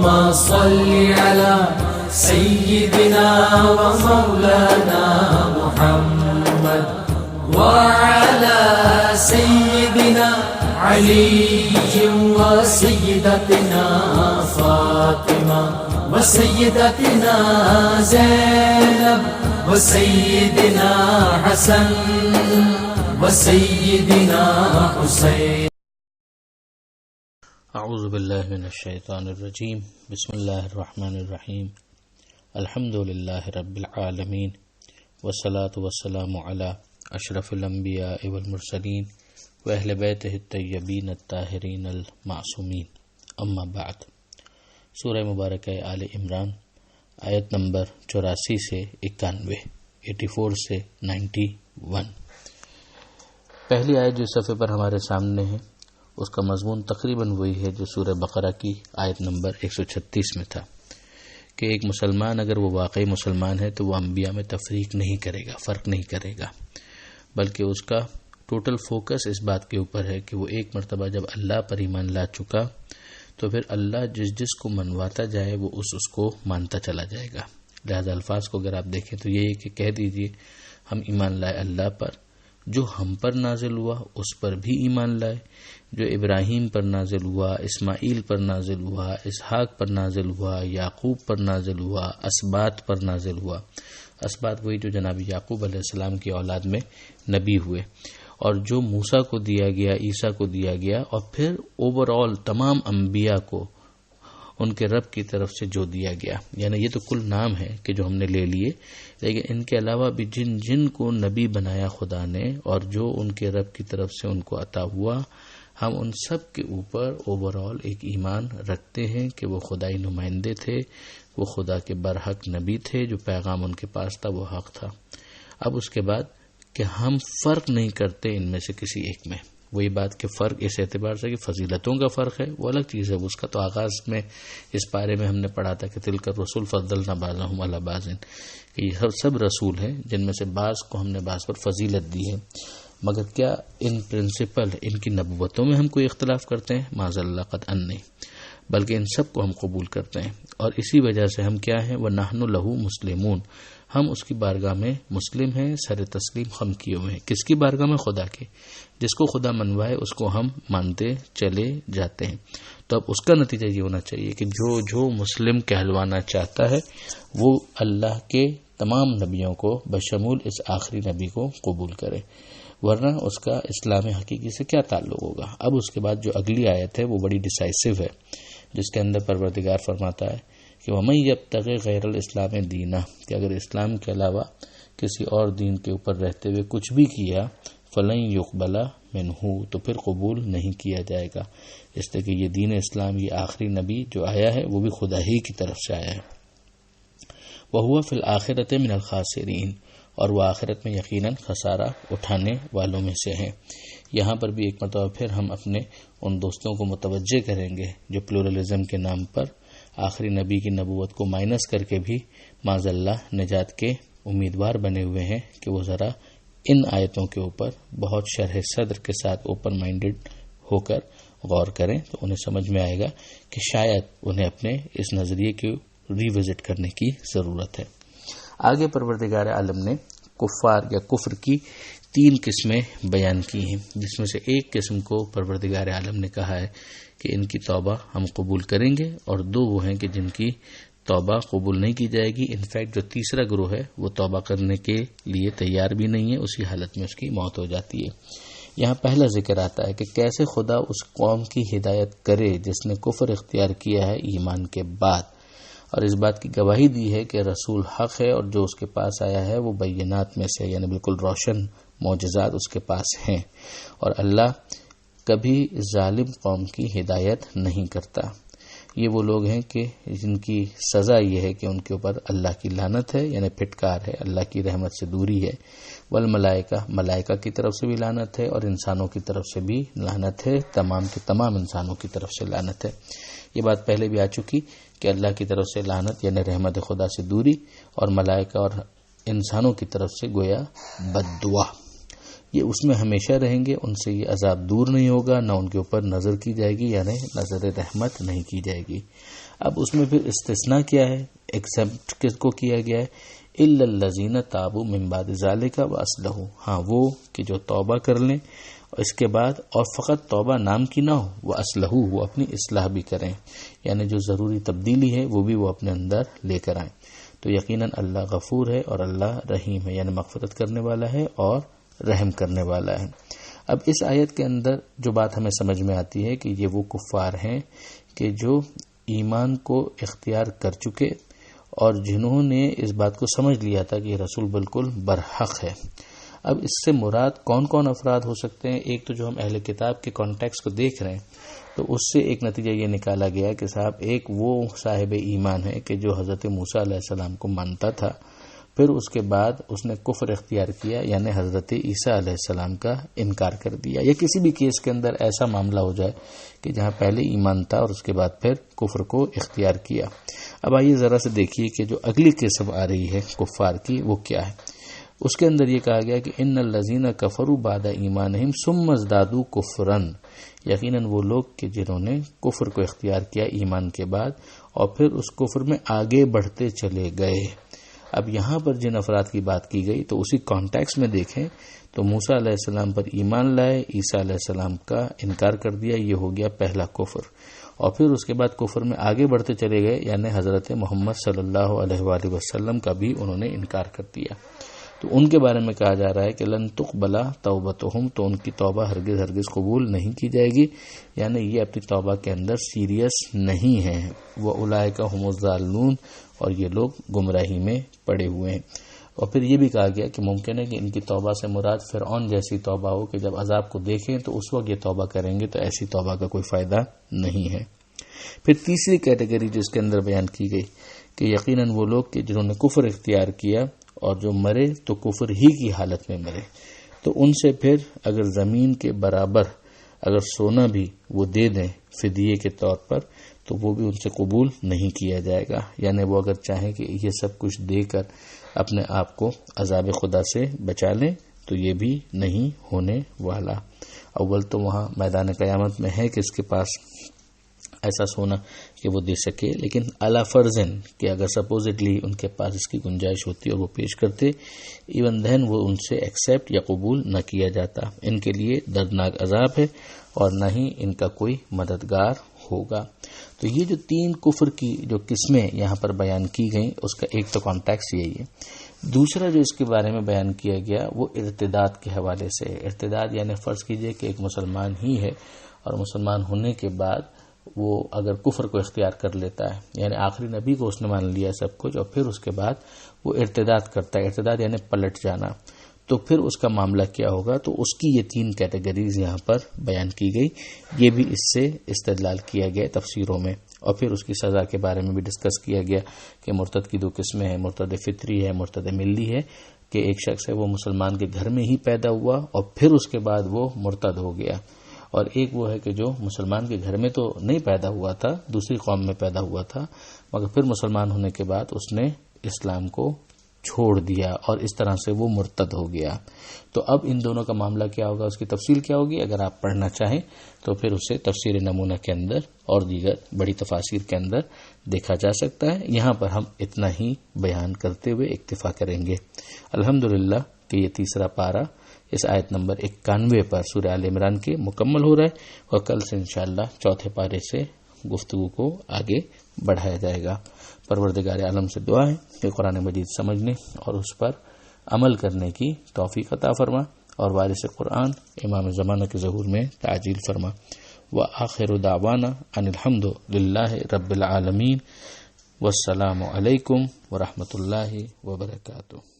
اللهم صل على سيدنا ومولانا محمد وعلى سيدنا علي وسيدتنا فاطمة وسيدتنا زينب وسيدنا حسن وسيدنا حسين. اعوذ باللہ من الشیطان الرجیم. بسم اللہ الرحمن الرحیم. الحمد للہ رب العالمین والصلاة والسلام علی اشرف الانبیاء والمرسلین واہل بیتہ الطیبین الطاہرین المعصومین. اما بعد. سورہ مبارکہ آل عمران آیت نمبر 84 سے 91، 84 سے 91. پہلی آیت جو صفحے پر ہمارے سامنے ہے اس کا مضمون تقریباً وہی ہے جو سورہ بقرہ کی آیت نمبر 136 میں تھا، کہ ایک مسلمان اگر وہ واقعی مسلمان ہے تو وہ انبیاء میں تفریق نہیں کرے گا، فرق نہیں کرے گا، بلکہ اس کا ٹوٹل فوکس اس بات کے اوپر ہے کہ وہ ایک مرتبہ جب اللہ پر ایمان لا چکا تو پھر اللہ جس کو منواتا جائے وہ اس کو مانتا چلا جائے گا. لہذا الفاظ کو اگر آپ دیکھیں تو یہ ہے کہ کہہ دیجئے ہم ایمان لائے اللہ پر، جو ہم پر نازل ہوا اس پر بھی ایمان لائے، جو ابراہیم پر نازل ہوا، اسماعیل پر نازل ہوا، اسحاق پر نازل ہوا، یعقوب پر نازل ہوا، اسباط پر نازل ہوا. اسباط وہی جو جناب یعقوب علیہ السلام کی اولاد میں نبی ہوئے، اور جو موسیٰ کو دیا گیا، عیسیٰ کو دیا گیا، اور پھر اوور آل تمام انبیاء کو ان کے رب کی طرف سے جو دیا گیا. یعنی یہ تو کل نام ہے کہ جو ہم نے لے لیے، لیکن ان کے علاوہ بھی جن کو نبی بنایا خدا نے اور جو ان کے رب کی طرف سے ان کو عطا ہوا، ہم ان سب کے اوپر اوور آل ایک ایمان رکھتے ہیں کہ وہ خدائی نمائندے تھے، وہ خدا کے برحق نبی تھے، جو پیغام ان کے پاس تھا وہ حق تھا. اب اس کے بعد کہ ہم فرق نہیں کرتے ان میں سے کسی ایک میں. وہی بات کہ فرق اس اعتبار سے کہ فضیلتوں کا فرق ہے وہ الگ چیز ہے، اس کا تو آغاز میں اس بارے میں ہم نے پڑھا تھا کہ تلک الرسل فضلنا بعضهم علی بعض، کہ یہ سب رسول ہیں جن میں سے بعض کو ہم نے بعض پر فضیلت دی ہے. مگر کیا ان پرنسپل، ان کی نبوتوں میں ہم کوئی اختلاف کرتے ہیں؟ معاذ اللہ قطعا نہیں، بلکہ ان سب کو ہم قبول کرتے ہیں. اور اسی وجہ سے ہم کیا ہیں؟ وَنَحْنُ لَهُ مُسْلِمُونَ، ہم اس کی بارگاہ میں مسلم ہیں، سر تسلیم خم کیے ہوئے ہیں. کس کی بارگاہ میں؟ خدا کے. جس کو خدا منوائے اس کو ہم مانتے چلے جاتے ہیں. تو اب اس کا نتیجہ یہ ہونا چاہیے کہ جو مسلم کہلوانا چاہتا ہے وہ اللہ کے تمام نبیوں کو بشمول اس آخری نبی کو قبول کرے، ورنہ اس کا اسلام حقیقی سے کیا تعلق ہوگا. اب اس کے بعد جو اگلی آیت ہے وہ بڑی ڈیسائسو ہے، جس کے اندر پروردگار فرماتا ہے کہ وَمَن يَبْتَغِ غَيْرَ الْإِسْلَامِ دِينًا، کہ اگر اسلام کے علاوہ کسی اور دین کے اوپر رہتے ہوئے کچھ بھی کیا فَلَن يُقْبَلَ مِنْهُ، تو پھر قبول نہیں کیا جائے گا. اس لیے کہ یہ دین اسلام، یہ آخری نبی جو آیا ہے وہ بھی خدا ہی کی طرف سے آیا ہے. وَهُوَ فِي الْآخِرَةِ مِنَ الْخَاسِرِينَ، اور وہ آخرت میں یقیناً خسارہ اٹھانے والوں میں سے ہیں. یہاں پر بھی ایک مرتبہ پھر ہم اپنے ان دوستوں کو متوجہ کریں گے جو پلورلزم کے نام پر آخری نبی کی نبوت کو مائنس کر کے بھی معاذ اللہ نجات کے امیدوار بنے ہوئے ہیں، کہ وہ ذرا ان آیتوں کے اوپر بہت شرح صدر کے ساتھ اوپن مائنڈڈ ہو کر غور کریں تو انہیں سمجھ میں آئے گا کہ شاید انہیں اپنے اس نظریے کو ریوزٹ کرنے کی ضرورت ہے. آگے پروردگار عالم نے کفار یا کفر کی 3 قسمیں بیان کی ہیں، جس میں سے ایک قسم کو پروردگار عالم نے کہا ہے کہ ان کی توبہ ہم قبول کریں گے، اور 2 وہ ہیں کہ جن کی توبہ قبول نہیں کی جائے گی. انفیکٹ جو تیسرا گروہ ہے وہ توبہ کرنے کے لیے تیار بھی نہیں ہے، اسی حالت میں اس کی موت ہو جاتی ہے. یہاں پہلا ذکر آتا ہے کہ کیسے خدا اس قوم کی ہدایت کرے جس نے کفر اختیار کیا ہے ایمان کے بعد، اور اس بات کی گواہی دی ہے کہ رسول حق ہے، اور جو اس کے پاس آیا ہے وہ بینات میں سے، یعنی بالکل روشن معجزات اس کے پاس ہیں. اور اللہ کبھی ظالم قوم کی ہدایت نہیں کرتا. یہ وہ لوگ ہیں کہ جن کی سزا یہ ہے کہ ان کے اوپر اللہ کی لعنت ہے، یعنی پھٹکار ہے، اللہ کی رحمت سے دوری ہے. والملائکہ، ملائکہ کی طرف سے بھی لعنت ہے، اور انسانوں کی طرف سے بھی لعنت ہے، تمام کے تمام انسانوں کی طرف سے لعنت ہے. یہ بات پہلے بھی آ چکی کہ اللہ کی طرف سے لعنت یعنی رحمت خدا سے دوری، اور ملائکہ اور انسانوں کی طرف سے گویا بد دعا. یہ اس میں ہمیشہ رہیں گے، ان سے یہ عذاب دور نہیں ہوگا، نہ ان کے اوپر نظر کی جائے گی، یعنی نظر رحمت نہیں کی جائے گی۔ اب اس میں پھر استثناء کیا ہے، ایکسیپٹ کس کو کیا گیا ہے، الا الذین تابوا من بعد ذلک واصلحوا، ہاں وہ کہ جو توبہ کر لیں اس کے بعد، اور فقط توبہ نام کی نہ ہو، واصلحوا وہ اپنی اصلاح بھی کریں، یعنی جو ضروری تبدیلی ہے وہ بھی وہ اپنے اندر لے کر آئیں، تو یقیناً اللہ غفور ہے اور اللہ رحیم ہے، یعنی مغفرت کرنے والا ہے اور رحم کرنے والا ہے۔ اب اس آیت کے اندر جو بات ہمیں سمجھ میں آتی ہے کہ یہ وہ کفار ہیں کہ جو ایمان کو اختیار کر چکے اور جنہوں نے اس بات کو سمجھ لیا تھا کہ یہ رسول بالکل برحق ہے۔ اب اس سے مراد کون کون افراد ہو سکتے ہیں؟ ایک تو جو ہم اہل کتاب کے کانٹیکس کو دیکھ رہے ہیں تو اس سے ایک نتیجہ یہ نکالا گیا کہ صاحب ایک وہ صاحب ایمان ہے کہ جو حضرت موسیٰ علیہ السلام کو مانتا تھا، پھر اس کے بعد اس نے کفر اختیار کیا، یعنی حضرت عیسیٰ علیہ السلام کا انکار کر دیا، یا کسی بھی کیس کے اندر ایسا معاملہ ہو جائے کہ جہاں پہلے ایمان تھا اور اس کے بعد پھر کفر کو اختیار کیا۔ اب آئیے ذرا سے دیکھیے کہ جو اگلی قسم آ رہی ہے کفار کی وہ کیا ہے۔ اس کے اندر یہ کہا گیا کہ ان الذین کفروا بعد ایمانہم ثم ازدادوا کفرا، یقیناً وہ لوگ کہ جنہوں نے کفر کو اختیار کیا ایمان کے بعد اور پھر اس کفر میں آگے بڑھتے چلے گئے۔ اب یہاں پر جن افراد کی بات کی گئی تو اسی کانٹیکس میں دیکھیں تو موسیٰ علیہ السلام پر ایمان لائے، عیسیٰ علیہ السلام کا انکار کر دیا، یہ ہو گیا پہلا کفر، اور پھر اس کے بعد کفر میں آگے بڑھتے چلے گئے، یعنی حضرت محمد صلی اللہ علیہ وآلہ وسلم کا بھی انہوں نے انکار کر دیا۔ تو ان کے بارے میں کہا جا رہا ہے کہ لن تقبل توبتہم، تو ان کی توبہ ہرگز ہرگز قبول نہیں کی جائے گی، یعنی یہ اپنی توبہ کے اندر سیریس نہیں ہیں، وَأُولَئِكَ هُمُ الضَّالُّونَ، اور یہ لوگ گمراہی میں پڑے ہوئے ہیں۔ اور پھر یہ بھی کہا گیا کہ ممکن ہے کہ ان کی توبہ سے مراد فرعون جیسی توبہ ہو کہ جب عذاب کو دیکھیں تو اس وقت یہ توبہ کریں گے، تو ایسی توبہ کا کوئی فائدہ نہیں ہے۔ پھر تیسری کیٹیگری جو اس کے اندر بیان کی گئی کہ یقیناً وہ لوگ کہ جنہوں نے کفر اختیار کیا اور جو مرے تو کفر ہی کی حالت میں مرے، تو ان سے پھر اگر زمین کے برابر اگر سونا بھی وہ دے دیں فدیے کے طور پر تو وہ بھی ان سے قبول نہیں کیا جائے گا، یعنی وہ اگر چاہیں کہ یہ سب کچھ دے کر اپنے آپ کو عذاب خدا سے بچا لیں تو یہ بھی نہیں ہونے والا۔ اول تو وہاں میدان قیامت میں ہے کہ اس کے پاس ایسا سونا کہ وہ دے سکے، لیکن اعلیٰ فرضاً کہ اگر سپوزٹلی ان کے پاس اس کی گنجائش ہوتی اور وہ پیش کرتے، ایون دین وہ ان سے ایکسیپٹ یا قبول نہ کیا جاتا۔ ان کے لیے دردناک عذاب ہے اور نہ ہی ان کا کوئی مددگار ہوگا۔ تو یہ جو تین کفر کی جو قسمیں یہاں پر بیان کی گئیں اس کا ایک تو کانٹیکس یہی ہے۔ دوسرا جو اس کے بارے میں بیان کیا گیا وہ ارتداد کے حوالے سے۔ ارتداد یعنی فرض کیجئے کہ ایک مسلمان ہی ہے اور مسلمان ہونے کے بعد وہ اگر کفر کو اختیار کر لیتا ہے، یعنی آخری نبی کو اس نے مان لیا سب کچھ، اور پھر اس کے بعد وہ ارتداد کرتا ہے، ارتداد یعنی پلٹ جانا، تو پھر اس کا معاملہ کیا ہوگا؟ تو اس کی یہ تین کیٹیگریز یہاں پر بیان کی گئی، یہ بھی اس سے استدلال کیا گیا تفسیروں میں، اور پھر اس کی سزا کے بارے میں بھی ڈسکس کیا گیا کہ مرتد کی دو قسمیں ہیں، مرتد فطری ہے، مرتد ملی ہے، کہ ایک شخص ہے وہ مسلمان کے گھر میں ہی پیدا ہوا اور پھر اس کے بعد وہ مرتد ہو گیا، اور ایک وہ ہے کہ جو مسلمان کے گھر میں تو نہیں پیدا ہوا تھا، دوسری قوم میں پیدا ہوا تھا، مگر پھر مسلمان ہونے کے بعد اس نے اسلام کو چھوڑ دیا اور اس طرح سے وہ مرتد ہو گیا۔ تو اب ان دونوں کا معاملہ کیا ہوگا، اس کی تفصیل کیا ہوگی، اگر آپ پڑھنا چاہیں تو پھر اسے تفسیر نمونہ کے اندر اور دیگر بڑی تفاسیر کے اندر دیکھا جا سکتا ہے۔ یہاں پر ہم اتنا ہی بیان کرتے ہوئے اکتفا کریں گے۔ الحمدللہ کہ یہ تیسرا پارہ اس آیت نمبر 91 پر سورہ آل عمران کے مکمل ہو رہا ہے، اور کل سے انشاءاللہ چوتھے پارے سے گفتگو کو آگے بڑھایا جائے گا۔ پروردگار عالم سے دعا ہے کہ قرآن مجید سمجھنے اور اس پر عمل کرنے کی توفیق عطا فرما، اور وارث قرآن امام زمانہ کے ظہور میں تعجیل فرما۔ وآخر دعوانا ان الحمد للہ رب العالمین، والسلام علیکم ورحمۃ اللہ وبرکاتہ۔